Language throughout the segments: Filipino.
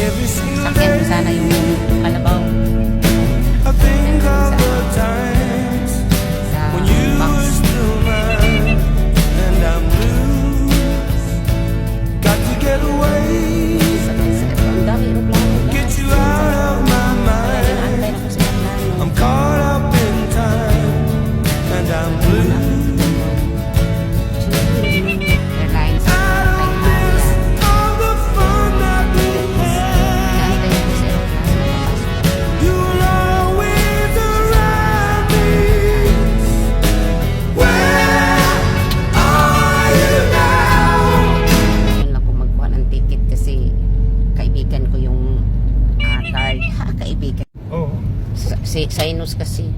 every single Sakyan ko day. sana yung kalabaw I think of the times sa when you box. were still mine, and I'm blue. Got to get away, Ang dami aeroplano. get you out of my Kaya mind. inaantay na ko sa aeroplano. I'm caught up in time, and I'm blue. Airlines. I don't miss all the fun that we had. Inaantay na ko sa aeroplano. You were always around me. Where are you now? Yun lang kung magkuha ng ticket kasi kaibigan ko yung card. Ha, kaibigan. Oh. Sinus kasi.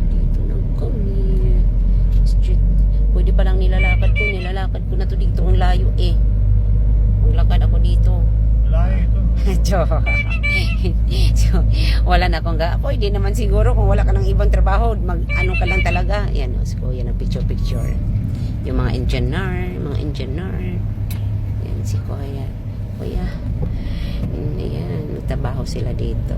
Dito lang kami. Street. Pwede pa lang nilalakad ko. Nilalakad ko na to dito. Ang layo eh. Maglakad ako dito. Layo ito. So, wala na akong pwede naman siguro kung wala ka ng ibang trabaho, ano ka lang talaga. Yan, si Kuya ng picture. Yung mga engineer. Yan si Kuya. Kuya. Yan, nagtrabaho sila dito.